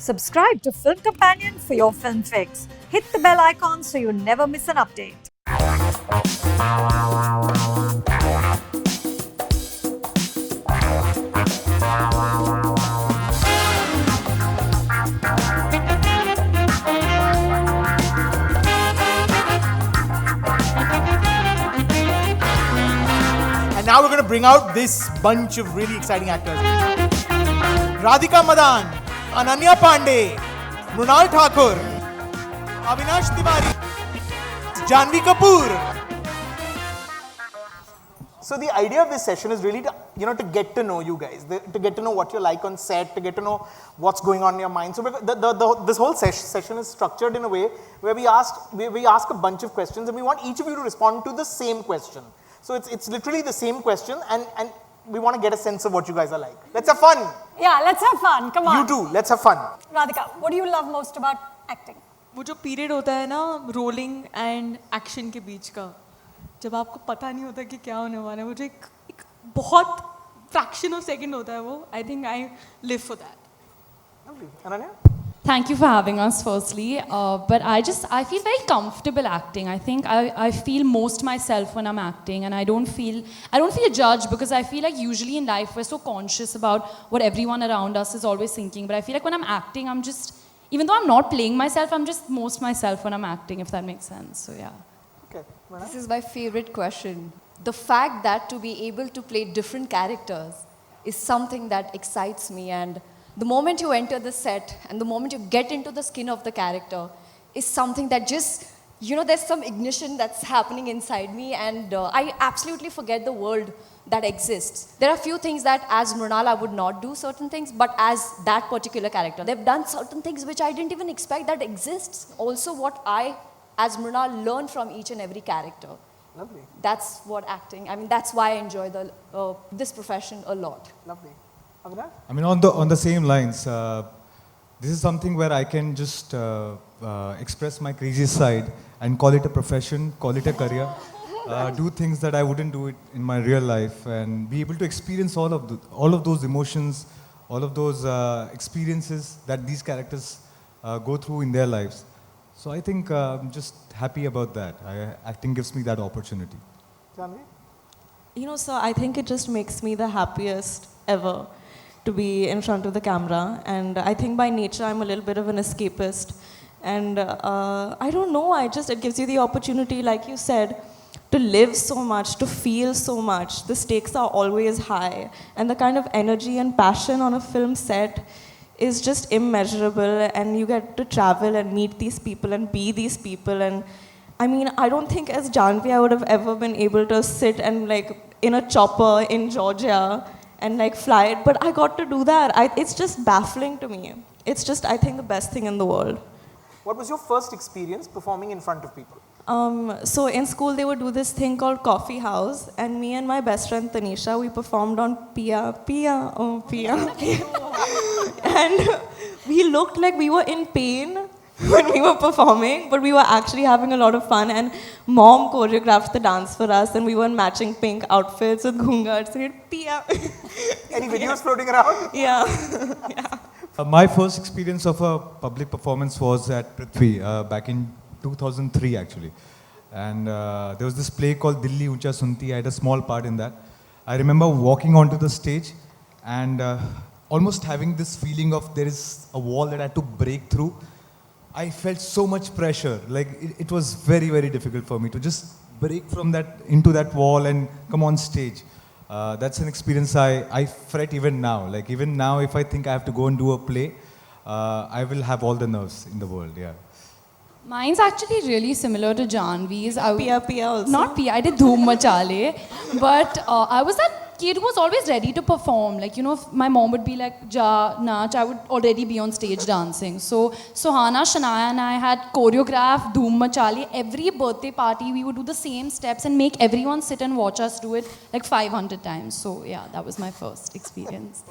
Subscribe to Film Companion for your film fix. Hit the bell icon so you never miss an update. And now we're going to bring out this bunch of really exciting actors. Radhika Madan, Ananya Pandey, Mrunal Thakur, Avinash Tiwary, Janhvi Kapoor. So the idea of this session is really to get to know you guys, to get to know what you're like on set, to get to know what's going on in your mind. So this whole session is structured in a way where we ask a bunch of questions and we want each of you to respond to the same question. So it's literally the same question and we want to get a sense of what you guys are like. Let's have fun. Yeah, let's have fun. Come on. You too. Let's have fun. Radhika, what do you love most about acting? वो जो period होता है ना rolling and action के बीच का जब आपको पता नहीं होता कि क्या होने वाला है मुझे एक बहुत फ्रैक्शन ऑफ सेकंड होता है वो I think I live for that Ananya? Thank you for having us firstly, but I feel very comfortable acting. I think I feel most myself when I'm acting and I don't feel judged because I feel like usually in life we're so conscious about what everyone around us is always thinking, but I feel like when I'm acting I'm just, even though I'm not playing myself, I'm just most myself when I'm acting, if that makes sense. So yeah. Okay. This is my favorite question. The fact that to be able to play different characters is something that excites me, and the moment you enter the set and the moment you get into the skin of the character is something that just, there's some ignition that's happening inside me, and I absolutely forget the world that exists. There are few things that as Mrunal I would not do certain things, but as that particular character, they've done certain things which I didn't even expect that exists. Also what I as Mrunal learn from each and every character. Lovely. That's what acting, that's why I enjoy this profession a lot. Lovely. Avinash? I mean, on the same lines, this is something where I can just express my crazy side and call it a profession, call it a career, do things that I wouldn't do it in my real life, and be able to experience all of those emotions, all of those experiences that these characters go through in their lives. So I think I'm just happy about that. Acting gives me that opportunity. Janhvi? So I think it just makes me the happiest ever to be in front of the camera, and I think by nature I'm a little bit of an escapist, and I don't know, it gives you the opportunity, like you said, to live so much, to feel so much. The stakes are always high, and the kind of energy and passion on a film set is just immeasurable, and you get to travel and meet these people and be these people. And I mean, I don't think as Janhvi I would have ever been able to sit and in a chopper in Georgia and fly it, but I got to do that. It's just baffling to me. It's just, I think, the best thing in the world. What was your first experience performing in front of people? So in school they would do this thing called Coffee House, and me and my best friend Tanisha, we performed on Pia, oh Pia. And we looked like we were in pain when we were performing, but we were actually having a lot of fun, and mom choreographed the dance for us, and we were in matching pink outfits with ghungars, and Pia. Any videos floating around? Yeah. Yeah. My first experience of a public performance was at Prithvi back in 2003 actually, and there was this play called Dilli Uncha Sunti. I had a small part in that. I remember walking onto the stage and almost having this feeling of there is a wall that I had to break through. I felt so much pressure, it was very, very difficult for me to just break from that into that wall and come on stage. That's an experience I fret even now. Even now, if I think I have to go and do a play, I will have all the nerves in the world, yeah. Mine's actually really similar to Janhvi's. Pia also. Not Pia, I did Dhoom Machale. But I was that kid who was always ready to perform. If my mom would be like, Ja, Nach, I would already be on stage dancing. So Sohana, Shania and I had choreographed Dhoom Machale. Every birthday party, we would do the same steps and make everyone sit and watch us do it 500 times. So yeah, that was my first experience.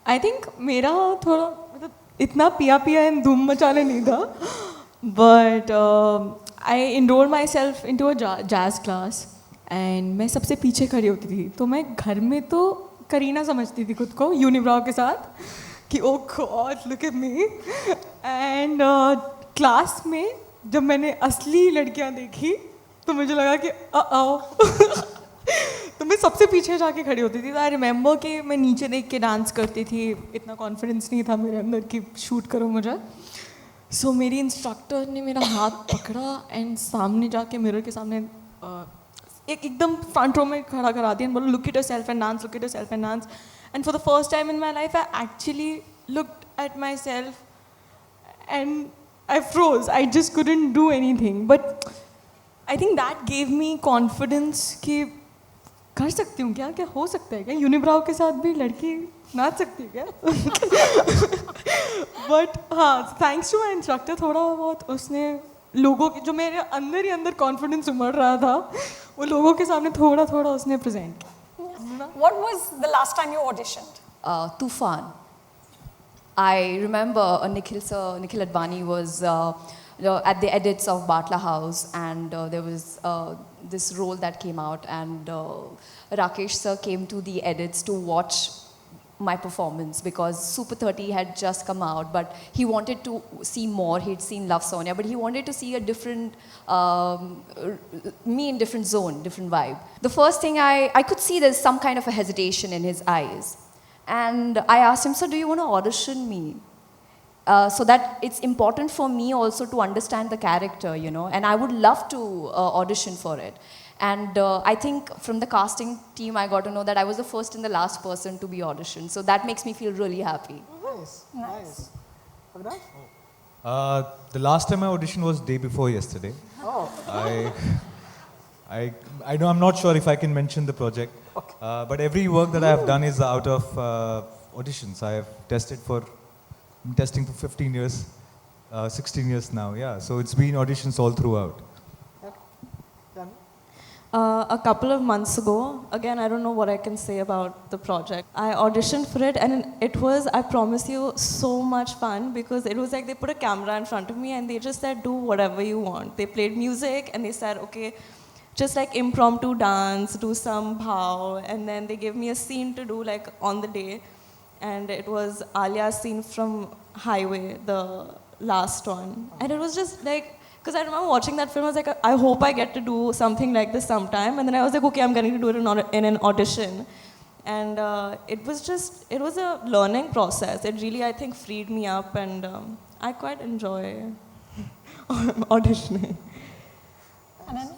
I think मेरा थोड़ा इतना Pia and Dhoom Machale नहीं था. But I enrolled myself into a jazz class, and मैं सबसे पीछे खड़ी होती थी. तो मैं घर में तो करीना समझती थी खुद को यूनिब्रॉ के साथ कि oh God, look at me. And class में जब मैंने असली लड़कियां देखी तो मुझे लगा कि तो मैं सबसे पीछे जाके खड़ी होती थी. आई रिमेंबर कि मैं नीचे देख के डांस करती थी. इतना कॉन्फिडेंस नहीं था मेरे अंदर कि शूट करो मुझे. सो मेरी इंस्ट्रक्टर ने मेरा हाथ पकड़ा एंड सामने जाके मिरर के सामने एकदम फ्रंट रो में खड़ा करा दिया. बोलो look at yourself and dance, look at yourself and dance. And for the first time in my life I actually looked at my self and I froze. I just couldn't do anything. But I think that gave me confidence कि कर सकती हूँ क्या, क्या हो सकता है क्या, यूनिब्राउ के साथ भी लड़की नाच सकती है क्या. But हाँ, thanks to my instructor थोड़ा बहुत उसने लोगों के जो मेरे अंदर ही अंदर कॉन्फिडेंस उमड़ रहा था वो लोगों के सामने थोड़ा थोड़ा उसने प्रेजेंट किया. What was the last time you auditioned? Tufan. I remember Nikhil Advani was at the edits of Batla House, and there was this role that came out, and Rakesh sir came to the edits to watch my performance because Super 30 had just come out, but he wanted to see more. He'd seen Love Sonia, but he wanted to see a different, me in different zone, different vibe. The first thing I could see there's some kind of a hesitation in his eyes. And I asked him, so do you want to audition me? So that it's important for me also to understand the character, you know, and I would love to audition for it. And I think from the casting team, I got to know that I was the first and the last person to be auditioned. So that makes me feel really happy. Nice. Avinash? The last time I auditioned was day before yesterday. Oh. I know I'm not sure if I can mention the project, but every work that I have done is out of auditions. I have tested for, I'm testing for 15 years, 16 years now, yeah. So it's been auditions all throughout. A couple of months ago, again, I don't know what I can say about the project. I auditioned for it and it was, I promise you, so much fun because it was like they put a camera in front of me and they just said, do whatever you want. They played music and they said, okay, just like impromptu dance, do some bhav, and then they gave me a scene to do like on the day. And it was Alia's scene from Highway, the last one. And it was just like, because I remember watching that film, I was like, I hope I get to do something like this sometime. And then I was like, okay, I'm going to do it in an audition. And it was a learning process. It really, I think, freed me up and I quite enjoy auditioning. Ananya?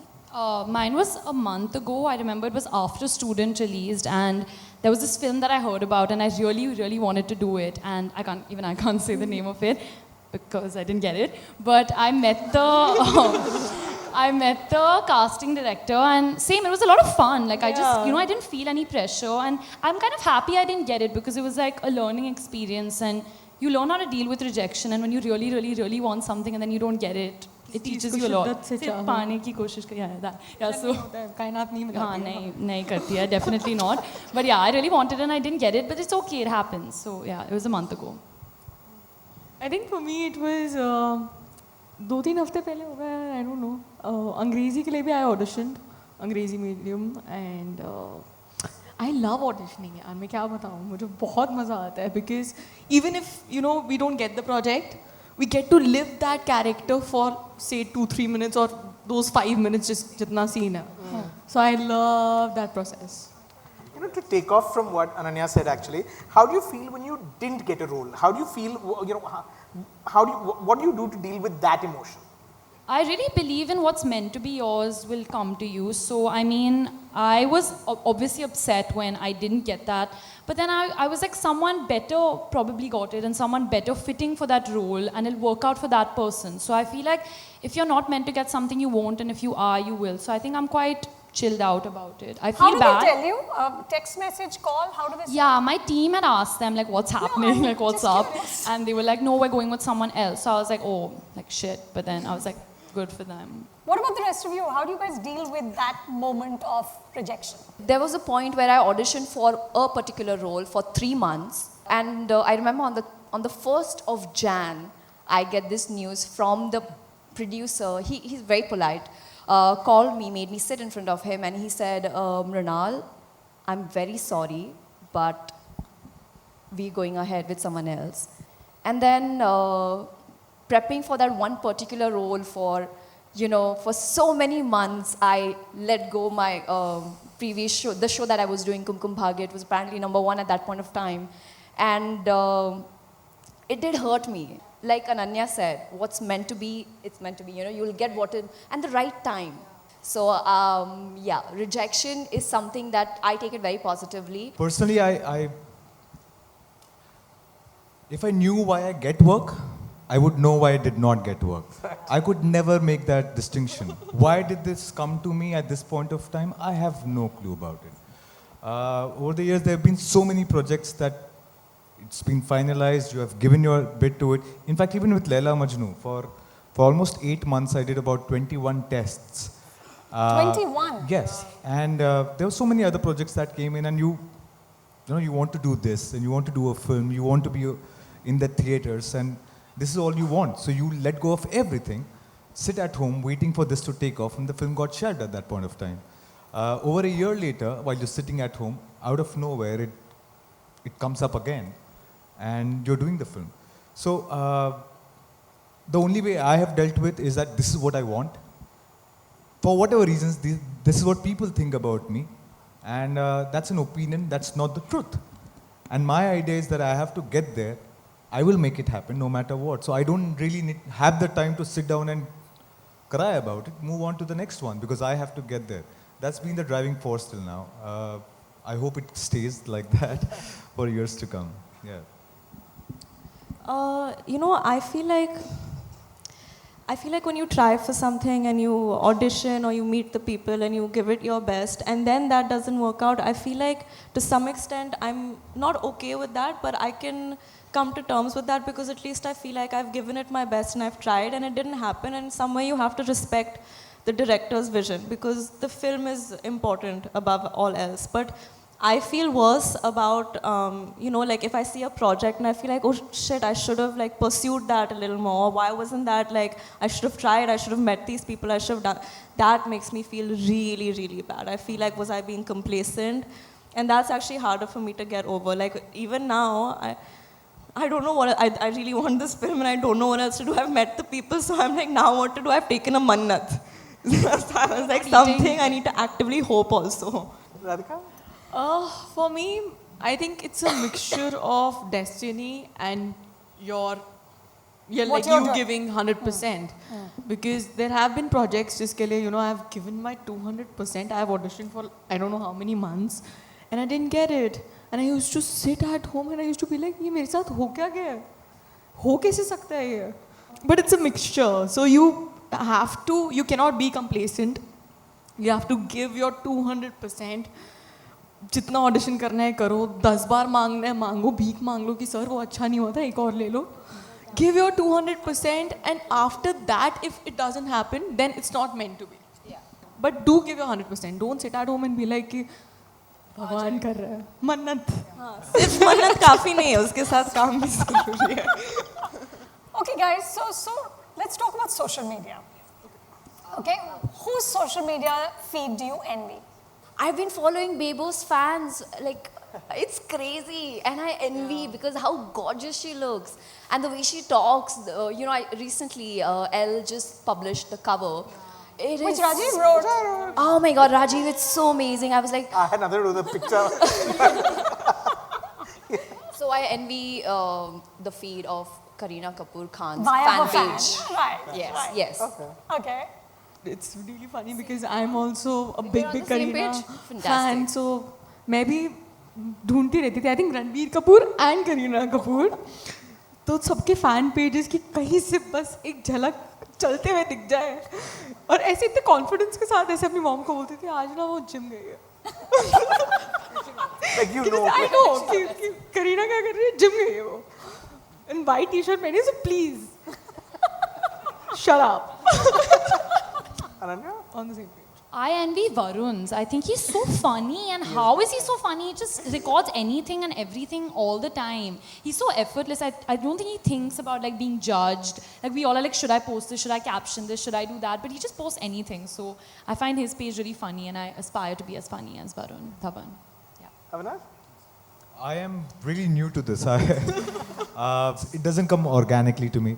Mine was a month ago. I remember it was after Student released, and there was this film that I heard about, and I really, really wanted to do it. And I can't say the name of it because I didn't get it. But I met the casting director, and same, it was a lot of fun. Like I didn't feel any pressure, and I'm kind of happy I didn't get it because it was like a learning experience, and you learn how to deal with rejection. And when you really, really, really want something and then you don't get it, it teaches you a lot. सिर्फ पाने की कोशिश कर yeah, so कायनात नहीं मिलाती हाँ नहीं करती है, definitely not. But yeah, I really wanted it and I didn't get it, but it's okay, it happens. So yeah, it was a month ago. I think for me it was 2-3 हफ्ते पहले होगा, I don't know. अंग्रेजी के लिए भी I auditioned, अंग्रेजी medium, and I love auditioning यार. मैं क्या बताऊँ, मुझे बहुत मज़ा आता है because even if we don't get the project, we get to live that character for say 2-3 minutes or those 5 minutes just jitna scene hai. So I love that process. To take off from what Ananya said actually, how do you feel when you didn't get a role? How do you feel, what do you do to deal with that emotion? I really believe in what's meant to be yours will come to you. So, I mean, I was obviously upset when I didn't get that. But then I was like, someone better probably got it and someone better fitting for that role, and it'll work out for that person. So I feel like if you're not meant to get something, you won't, and if you are, you will. So I think I'm quite chilled out about it. I feel bad. How did they tell you? Text message, call? How do they say? Yeah, my team had asked them like, what's happening, like what's up? Curious. And they were like, no, we're going with someone else. So I was like, oh, like shit. But then I was like, good for them. What about the rest of you? How do you guys deal with that moment of rejection? There was a point where I auditioned for a particular role for 3 months, and I remember on the 1st of Jan, I get this news from the producer. He's very polite. Called me, made me sit in front of him, and he said, Mrunal, I'm very sorry, but we going ahead with someone else. And then prepping for that one particular role for, for so many months, I let go my previous show, the show that I was doing, Kumkum Bhagya. It was apparently #1 at that point of time. And it did hurt me. Like Ananya said, what's meant to be, it's meant to be. You'll get what it, and the right time. So yeah, rejection is something that I take it very positively. Personally, if I knew why I get work, I would know why I did not get work. I could never make that distinction. Why did this come to me at this point of time? I have no clue about it. Over the years, there have been so many projects that it's been finalized, you have given your bit to it. In fact, even with Laila Majnu, for almost 8 months, I did about 21 tests. 21? Yes. And there were so many other projects that came in, and you want to do this, and you want to do a film, you want to be in the theaters, and this is all you want. So you let go of everything, sit at home waiting for this to take off, and the film got shelved at that point of time. Over a year later, while you're sitting at home, out of nowhere, it comes up again, and you're doing the film. So the only way I have dealt with is that this is what I want. For whatever reasons, this is what people think about me, and that's an opinion, that's not the truth. And my idea is that I have to get there. I will make it happen no matter what. So I don't really have the time to sit down and cry about it, move on to the next one, because I have to get there. That's been the driving force till now. I hope it stays like that for years to come. Yeah. I feel like when you try for something and you audition or you meet the people and you give it your best and then that doesn't work out, I feel like to some extent I'm not okay with that, but I can come to terms with that because at least I feel like I've given it my best and I've tried and it didn't happen, and somewhere you have to respect the director's vision because the film is important above all else. But I feel worse about, like if I see a project and I feel like, oh shit, I should have like pursued that a little more. Why wasn't that like, I should have tried, I should have met these people, I should have done. That makes me feel really, really bad. I feel like, was I being complacent? And that's actually harder for me to get over. Like even now, I don't know what, I really want this film and I don't know what else to do. I've met the people, so I'm like, now what to do? I've taken a mannat. So I was like, something I need to actively hope also. Radhika? For me, I think it's a mixture of destiny and you giving 100%. Because there have been projects, just I've given my 200%. I have auditioned for I don't know how many months, and I didn't get it. And I used to sit at home and I used to be like, "Ye mere saath ho kya gaya? Ho kaise sakta hai ye?" But it's a mixture. So you cannot be complacent. You have to give your 200%. जितना audition करना है करो, 10 बार मांगना है मांगो, भीख मांग लो कि सर वो अच्छा नहीं होता, एक और ले लो. Give your 200% and after that if it doesn't happen then it's not meant to be. Yeah. But do give your 100%. Don't sit at home and be like कि भगवान कर रहा है. मन्नत. सिर्फ मन्नत काफी नहीं है, उसके साथ काम भी जरूरी है. Okay guys, so let's talk about social media. Okay, whose social media feed do you envy? I've been following Bebo's fans, like, it's crazy, and I envy because how gorgeous she looks, and the way she talks, I recently, Elle just published the cover. Which Rajiv wrote. Oh my God, Rajiv, it's so amazing. I was like... I had nothing to do with the picture. So I envy the feed of Kareena Kapoor Khan's Via fan her page. fan. Right. Yes, right. yes. Okay. It's really funny because I'm also a big on the same Kareena page? fan. Fantastic. So maybe ढूंढती रहती थी. I think Ranbir Kapoor and Kareena Kapoor. तो सबके fan pages की कहीं से बस एक झलक चलते हुए दिख जाए. और ऐसे इतने confidence के साथ ऐसे अपनी mom को बोलती थी आज ना वो gym गई है. Like you know. I know कि करीना क्या कर रही है, gym गई है वो. And white t-shirt पहनी, so please shut up. Ananya? On the same page. I envy Varun's. I think he's so funny, and how is he so funny? He just records anything and everything all the time. He's so effortless. I don't think he thinks about like being judged. Like we all are like, should I post this? Should I caption this? Should I do that? But he just posts anything. So I find his page really funny, and I aspire to be as funny as Varun Dhawan. Yeah. Avinash? I am really new to this. It doesn't come organically to me.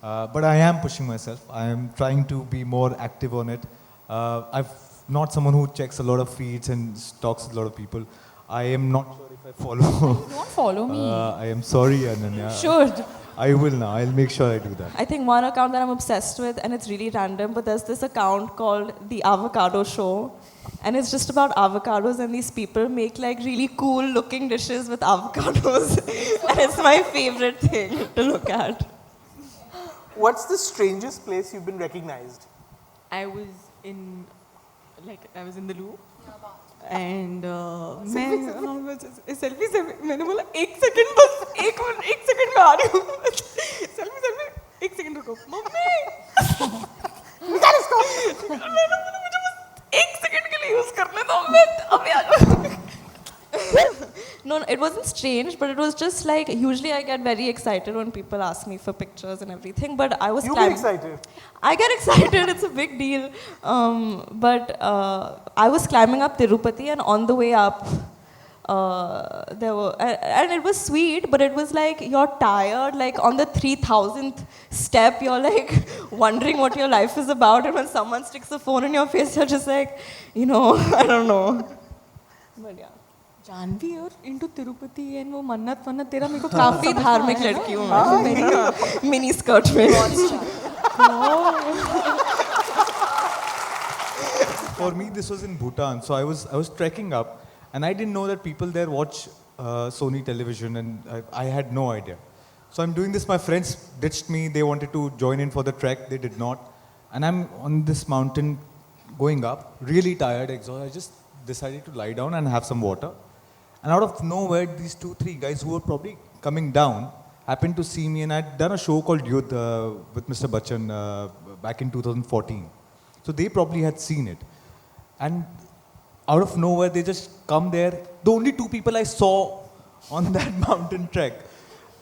But I am pushing myself. I am trying to be more active on it. I'm not someone who checks a lot of feeds and talks to a lot of people. I am not sure if I follow. Don't follow me. I am sorry, Ananya. Should. I will now. I'll make sure I do that. I think one account that I'm obsessed with, and it's really random, but there's this account called The Avocado Show. And it's just about avocados, and these people make like really cool looking dishes with avocados. And it's my favorite thing to look at. What's the strangest place you've been recognized? I was in the loo. And मैं selfie से मैंने बोला एक second बस एक second में आ रही हूँ सेल्फी एक सेकंड रुको मम्मी मैंने बोला मुझे बस एक सेकंड के लिए यूज करने दो मैं अभी आ जाऊँ No, it wasn't strange, but it was just like, usually I get very excited when people ask me for pictures and everything, but I was You get excited? I get excited, it's a big deal. But I was climbing up Tirupati, and on the way up, there were, and it was sweet, but it was like, you're tired, like on the 3000th step, you're like wondering what your life is about, and when someone sticks a phone in your face, you're just like, I don't know. But yeah. Janvi और into Tirupati and वो मन्नत तेरा मेरे को काफी धार्मिक लड़की हूँ मैं मिनी स्कर्ट में For me, this was in Bhutan. So I was trekking up, and I didn't know that people there watch Sony television, and I had no idea. So I'm doing this. My friends ditched me. They wanted to join in for the trek. They did not. And I'm on this mountain going up, really tired, exhausted. I just decided to lie down and have some water. And out of nowhere, these 2-3 guys who were probably coming down happened to see me, and I'd done a show called Yudh with Mr. Bachchan back in 2014. So they probably had seen it. And out of nowhere, they just come there. The only 2 people I saw on that mountain trek,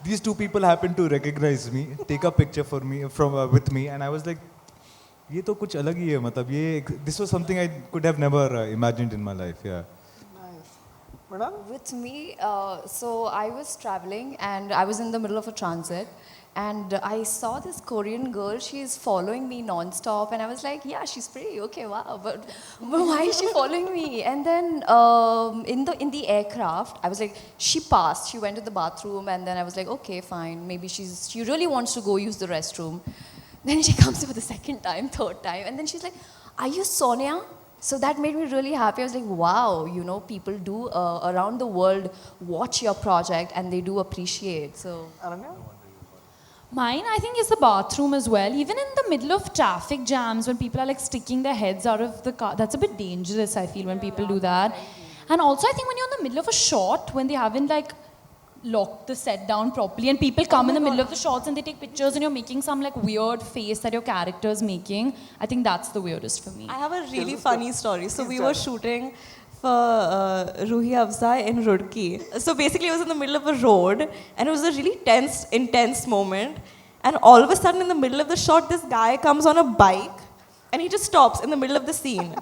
these 2 people happened to recognize me, take a picture for me with me, and I was like, ये तो कुछ अलग ही है, मतलब ये, this was something I could have never imagined in my life, yeah. Madan? With me, so I was traveling and I was in the middle of a transit, and I saw this Korean girl. She's following me non-stop, and I was like, yeah, she's pretty, okay, wow, but why is she following me? And then in the aircraft, I was like, she passed, she went to the bathroom, and then I was like, okay, fine, maybe she really wants to go use the restroom. Then she comes for the second time, third time, and then she's like, are you Sonia? So that made me really happy. I was like, wow, people do around the world watch your project and they do appreciate. So, Ananya? Mine, I think, is the bathroom as well. Even in the middle of traffic jams, when people are like sticking their heads out of the car, that's a bit dangerous, I feel, when people do that. And also, I think when you're in the middle of a shot, when they haven't like locked the set down properly, and people come in the middle of the shots and they take pictures, and you're making some like weird face that your character is making. I think that's the weirdest for me. I have a really funny story. So we were shooting for Ruhi Afza in Roorkee. So basically it was in the middle of a road, and it was a really tense, intense moment. And all of a sudden in the middle of the shot, this guy comes on a bike, and he just stops in the middle of the scene.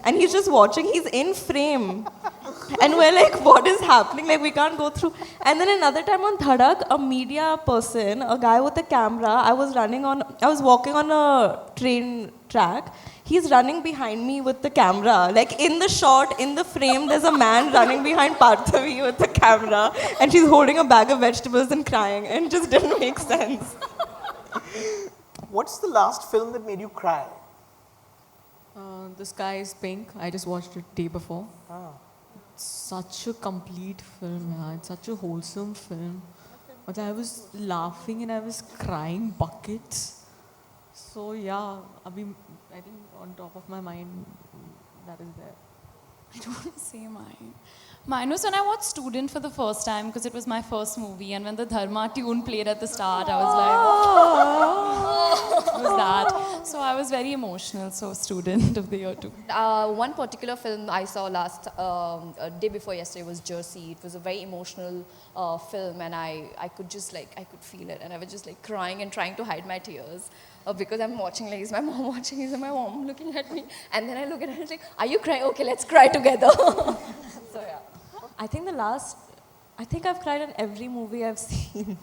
And he's just watching, he's in frame. And we're like, what is happening? Like, we can't go through. And then another time on Dhadak, a media person, a guy with a camera, I was walking on a train track. He's running behind me with the camera. Like, in the shot, in the frame, there's a man running behind Parthavi with the camera. And she's holding a bag of vegetables and crying. And it just didn't make sense. What's the last film that made you cry? The Sky is Pink. I just watched it day before. It's such a complete film. Yeah. It's such a wholesome film. But I was laughing and I was crying buckets. So yeah, I think on top of my mind, that is there. I don't want to say mine. Mine was when I watched Student for the first time, because it was my first movie, and when the Dharma tune played at the start, I was like, it was that. So I was very emotional, so Student of the year too. one particular film I saw last day before yesterday was Jersey. It was a very emotional film, and I could just I could feel it, and I was just like crying and trying to hide my tears. Because I'm watching, like, is my mom watching? Is my mom looking at me? And then I look at her and say, are you crying? Okay, let's cry together. So yeah. I think the last I think I've cried in every movie I've seen.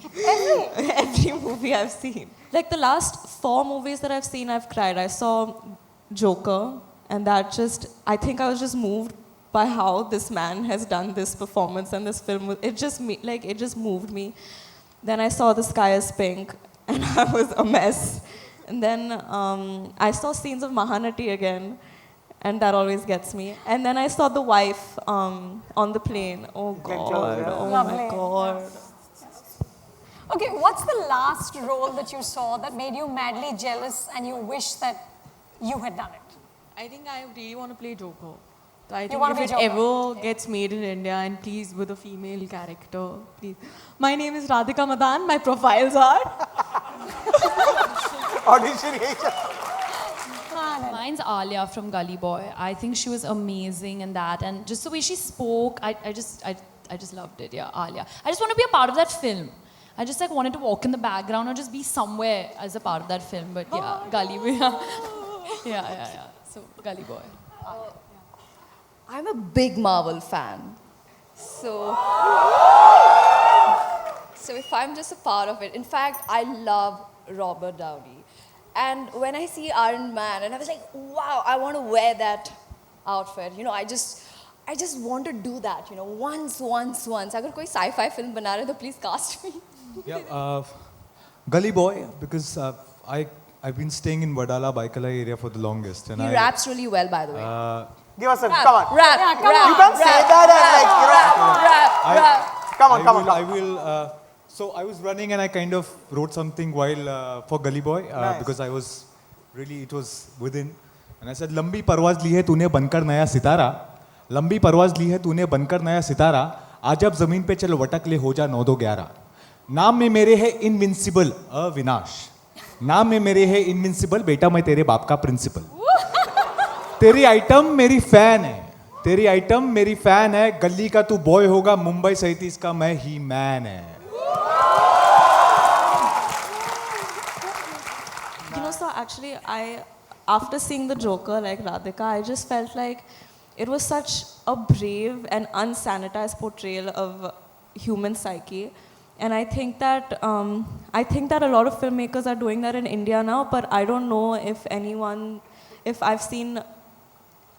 Every movie I've seen. Like the last 4 movies that I've seen, I've cried. I saw Joker, and that just, I think I was just moved by how this man has done this performance and this film. It just moved me. Then I saw The Sky Is Pink, and I was a mess. And then I saw scenes of Mahanati again, and that always gets me. And then I saw The Wife on the plane. Oh God, oh Lovely. my God. Okay, what's the last role that you saw that made you madly jealous and you wish that you had done it? I think I really want to play Joker. So I think wanna if be it Joker? ever gets made in India, and please with a female character, please. My name is Radhika Madan. My profiles are. Audition age. Mine's Alia from Gully Boy. I think she was amazing in that, and just the way she spoke, I just loved it. Yeah, Alia. I just want to be a part of that film. I just like wanted to walk in the background or just be somewhere as a part of that film. But yeah, Gully Boy. Yeah. So Gully Boy. I'm a big Marvel fan. So if I'm just a part of it, in fact, I love Robert Downey. And when I see Iron Man, and I was like, wow, I want to wear that outfit. You know, I just want to do that, you know, once. Agar koi sci-fi film bana rahe, to please cast me. Yeah, Gully Boy, because I've been staying in Vadala, Baikala area for the longest. And He raps really well, by the way. Give us a, come on. Rap. You can't say that and like, come on. I will. So I was running and I kind of wrote something while for Gully Boy because I was really, it was within. And I said, लंबी परवाज़ ली है तूने बनकर नया सितारा, लंबी परवाज़ ली है तूने बनकर नया सितारा, आज अब ज़मीन पे चल वटक ले हो जा 9-2-11. नाम में मेरे है इनविंसिबल अविनाश, नाम में मेरे है इनविंसिबल, बेटा मैं तेरे बाप का प्रिंसिपल. तेरी आइटम मेरी फैन है, तेरी आइटम मेरी फैन है, गली का तू बॉय होगा, मुंबई 37 का मैं ही मैन है. You know, so actually, after seeing the Joker, like Radhika, I just felt like it was such a brave and unsanitized portrayal of human psyche. And I think that a lot of filmmakers are doing that in India now, but I don't know if I've seen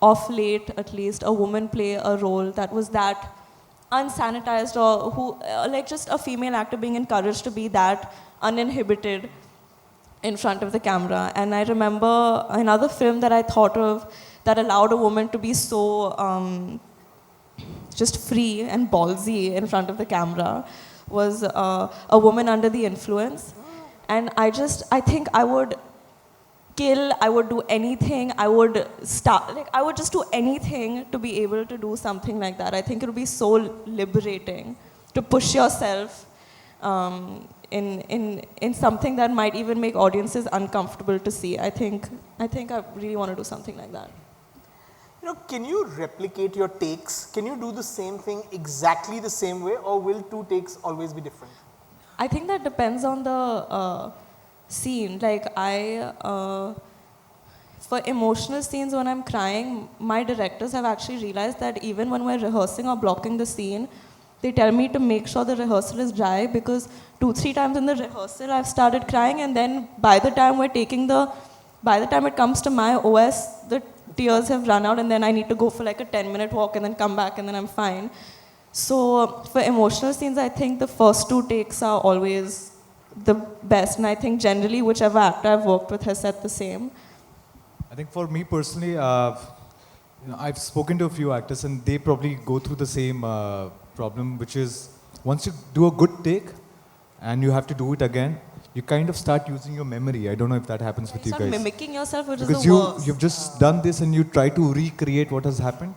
of late, at least, a woman play a role that was that unsanitized, or who, like just a female actor being encouraged to be that uninhibited in front of the camera. And I remember another film that I thought of that allowed a woman to be so just free and ballsy in front of the camera was A Woman Under the Influence. And I think I would kill, I would do anything, I would just do anything to be able to do something like that. I think it would be so liberating to push yourself in something that might even make audiences uncomfortable to see. I think I really want to do something like that. You know, can you replicate your takes? Can you do the same thing exactly the same way, or will 2 takes always be different? I think that depends on the scene. Like for emotional scenes when I'm crying, my directors have actually realized that even when we're rehearsing or blocking the scene, they tell me to make sure the rehearsal is dry, because 2-3 times in the rehearsal I've started crying, and then by the time it comes to my OS, the tears have run out, and then I need to go for like a 10-minute walk and then come back and then I'm fine. So for emotional scenes, I think the first 2 takes are always the best, and I think generally whichever actor I've worked with has said the same. I think for me personally, I've spoken to a few actors and they probably go through the same problem, which is once you do a good take and you have to do it again, you kind of start using your memory. I don't know if that happens with you Start guys. mimicking yourself, which Because is the worst. you've just done this and you try to recreate what has happened,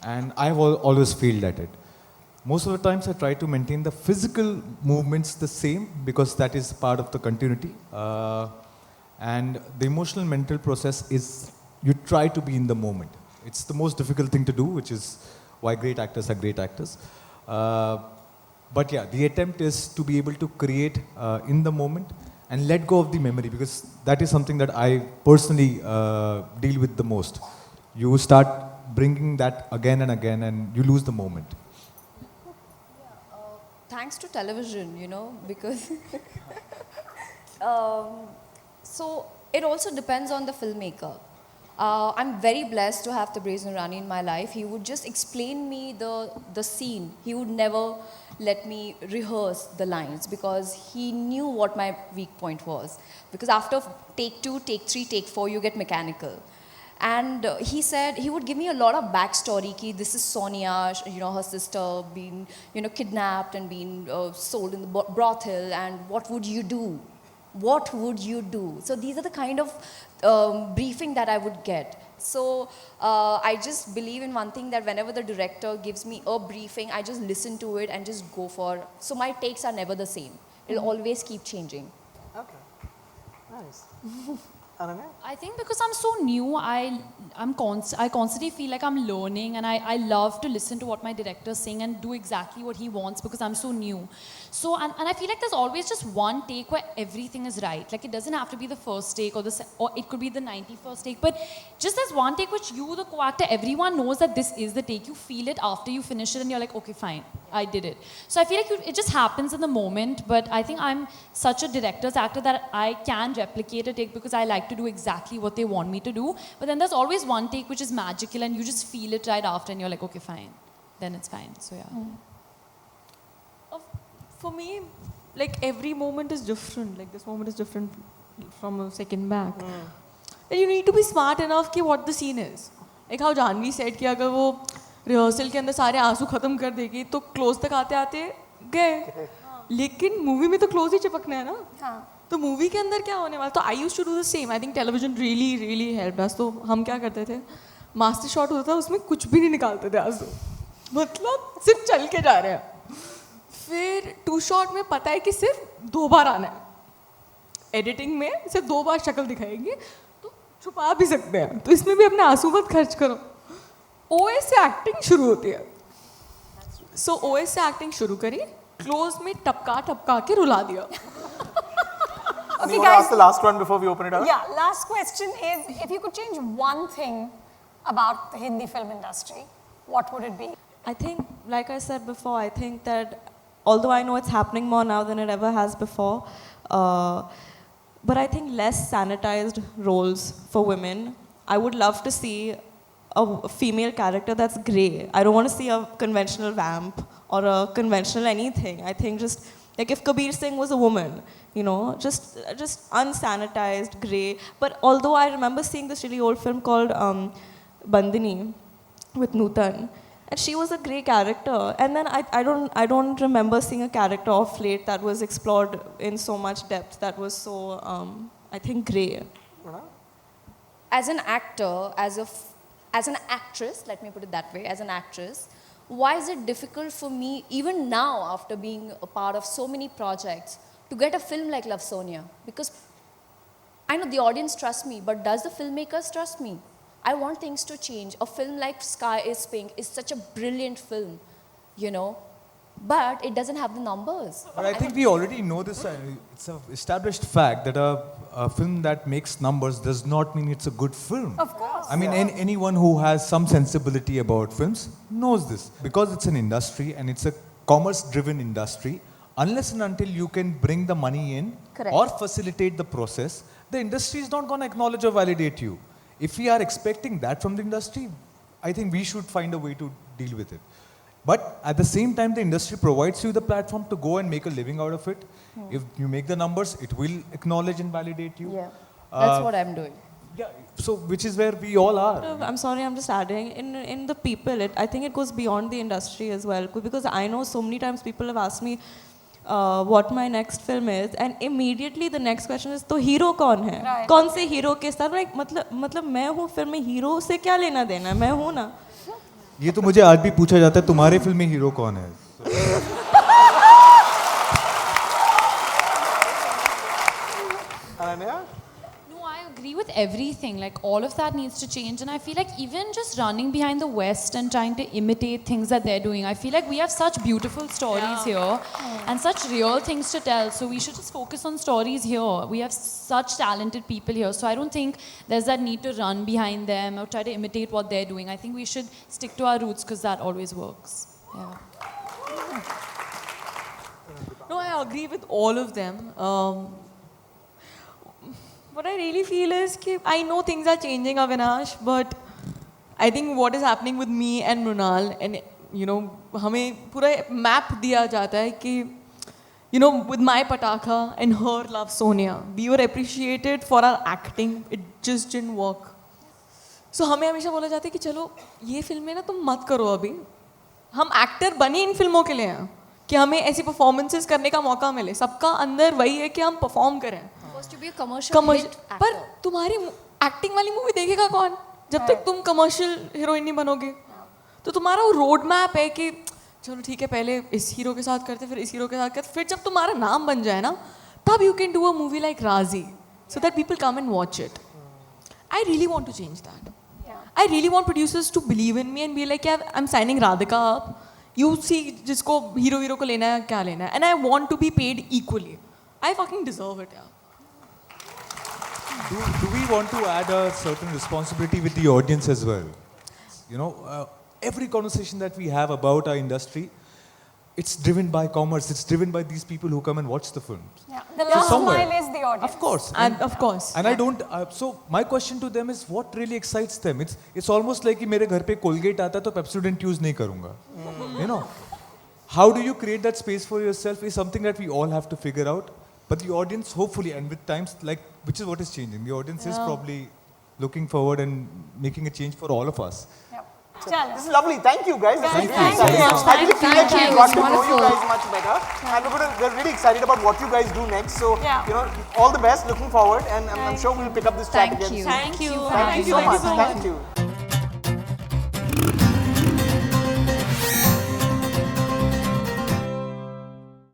and I've always failed at it. Most of the times I try to maintain the physical movements the same, because that is part of the continuity. And the emotional mental process is you try to be in the moment. It's the most difficult thing to do, which is why great actors are great actors. But yeah, the attempt is to be able to create in the moment and let go of the memory, because that is something that I personally deal with the most. You start bringing that again and again and you lose the moment. thanks to television, you know, because so it also depends on the filmmaker. I'm very blessed to have Tabriz Noorani in my life. He would just explain me the scene. He would never let me rehearse the lines because he knew what my weak point was. Because after take 2, take 3, take 4, you get mechanical. And he said he would give me a lot of backstory. Ki this is Sonia, you know, her sister being, you know, kidnapped and being sold in the brothel. And what would you do? What would you do? So these are the kind of briefing that I would get. So I just believe in one thing, that whenever the director gives me a briefing, I just listen to it and just go for. So my takes are never the same. It'll always keep changing. Okay. Nice. Ananya? I think because I'm so new, I constantly feel like I'm learning, and I love to listen to what my director's saying and do exactly what he wants because I'm so new. So, and I feel like there's always just one take where everything is right. Like, it doesn't have to be the first take or it could be the 91st take, but just there's one take which you, the co-actor, everyone knows that this is the take. You feel it after you finish it and you're like, okay, fine, I did it. So I feel like it just happens in the moment, but I think I'm such a director's actor that I can replicate a take because I like to do exactly what they want me to do. But then there's always one take which is magical and you just feel it right after and you're like, okay, fine. Then it's fine. So yeah. For me, like every moment is different. Like this moment is different from a second back. And you need to be smart enough कि what the scene is. Like how Janhvi said कि अगर वो rehearsal के अंदर सारे आंसू खत्म कर देगी तो close तक आते आते गए. लेकिन movie में तो close ही चिपकना है ना. तो मूवी के अंदर क्या होने वाला. तो I use to do the same. I think television really help us. तो हम क्या करते थे, मास्टर शॉट होता था उसमें कुछ भी नहीं निकालते थे आंसू, मतलब सिर्फ चल के जा रहे हैं. फिर 2 शॉट में पता है कि सिर्फ 2 बार आना है. एडिटिंग में सिर्फ 2 बार शक्ल दिखाएंगे तो छुपा भी सकते हैं. तो इसमें भी अपने आंसू मत खर्च करो. ओएस से एक्टिंग शुरू होती है. सो ओएस से एक्टिंग शुरू करी, क्लोज में टपका के रुला दिया. Okay, you want to ask the last one before we open it up? Yeah, last question is, if you could change one thing about the Hindi film industry, what would it be? I think, like I said before, I think that although I know it's happening more now than it ever has before, but I think less sanitized roles for women. I would love to see a female character that's grey. I don't want to see a conventional vamp or a conventional anything. I think just like if Kabir Singh was a woman, you know, just unsanitized, grey. But although I remember seeing this really old film called Bandini with Nutan, and she was a grey character. And then I don't remember seeing a character of late that was explored in so much depth, that was so, I think, grey. As an actor, as an actress, let me put it that way, as an actress, why is it difficult for me, even now after being a part of so many projects, to get a film like Love Sonia? Because I know the audience trusts me, but does the filmmakers trust me? I want things to change. A film like Sky is Pink is such a brilliant film, you know, but it doesn't have the numbers. But I think we already know this. It's an established fact that a film that makes numbers does not mean it's a good film. Of course. I mean, anyone who has some sensibility about films knows this. Because it's an industry and it's a commerce-driven industry, unless and until you can bring the money in or facilitate the process, the industry is not going to acknowledge or validate you. If we are expecting that from the industry, I think we should find a way to deal with it. But at the same time, the industry provides you the platform to go and make a living out of it. If you make the numbers, it will acknowledge and validate you. Yeah, that's what I'm doing. Yeah, so which is where we all are. I'm sorry, I'm just adding. In the people, I think it goes beyond the industry as well. Because I know so many times people have asked me what my next film is, and immediately the next question is, तो hero कौन है? Right. कौन से hero के साथ? Like मतलब मैं हूँ फिल्म में, hero से क्या लेना देना? मैं हूँ ना. ये तो मुझे आज भी पूछा जाता है, तुम्हारे फिल्म में हीरो कौन है? Ananya? No, I agree with everything. Like, all of that needs to change. And I feel like even just running behind the West and trying to imitate things that they're doing, I feel like we have such beautiful stories here and such real things to tell. So we should just focus on stories here. We have such talented people here. So I don't think there's that need to run behind them or try to imitate what they're doing. I think we should stick to our roots because that always works. Yeah. I agree with all of them. What I really feel is that I know things are changing, Avinash, but I think what is happening with me and Mrunal, and you know, हमें पूरा map दिया जाता है कि you know, with my Pataka and her love Sonia, we were appreciated for our acting. It just didn't work. So हमें हमेशा बोला जाता है कि चलो ये फिल्म में ना तुम मत करो अभी. हम एक्टर बने इन फिल्मों के लिए हैं कि हमें ऐसी परफॉर्मेंसेस करने का मौका मिले. सबका अंदर वही है कि हम परफॉर्म करें. To be a commercial hit actor. पर तुम्हारी एक्टिंग वाली मूवी देखेगा कौन जब तक तुम कमर्शियल हीरोइन नहीं बनोगे. तो तुम्हारा वो रोड मैप है कि चलो ठीक है पहले इस हीरो के साथ करते फिर इस हीरो के साथ करते फिर जब तुम्हारा नाम बन जाए ना तब you can do a movie like राजी so that people come and watch it. I really want to change that. I really want producers to believe in me and be like, yeah, I'm signing Radhika up. You see जिसको hero को लेना है क्या लेना है, and I want to be paid equally. I fucking deserve it, yeah. Do we want to add a certain responsibility with the audience as well? You know, every conversation that we have about our industry, it's driven by commerce. It's driven by these people who come and watch the films. Yeah. The last somewhere- mile is the audience. Of course. And of course. And I don't. So my question to them is, what really excites them? It's almost like कि मेरे घर पे Colgate आता है तो Pepsodent use नहीं करूँगा. You know, how do you create that space for yourself is something that we all have to figure out. But the audience, hopefully, and with times like which is what is changing. The audience is probably looking forward and making a change for all of us. This is lovely. Thank you, guys. This is really Thank exciting. you. I really feel like Thank we you. got to It's know you wonderful. guys much better. And we're really excited about what you guys do next. So, Yeah. you know, all the best. Looking forward. And I'm sure we'll pick up this chat Thank again you. soon. Thank you. Thank you so much. Thank you.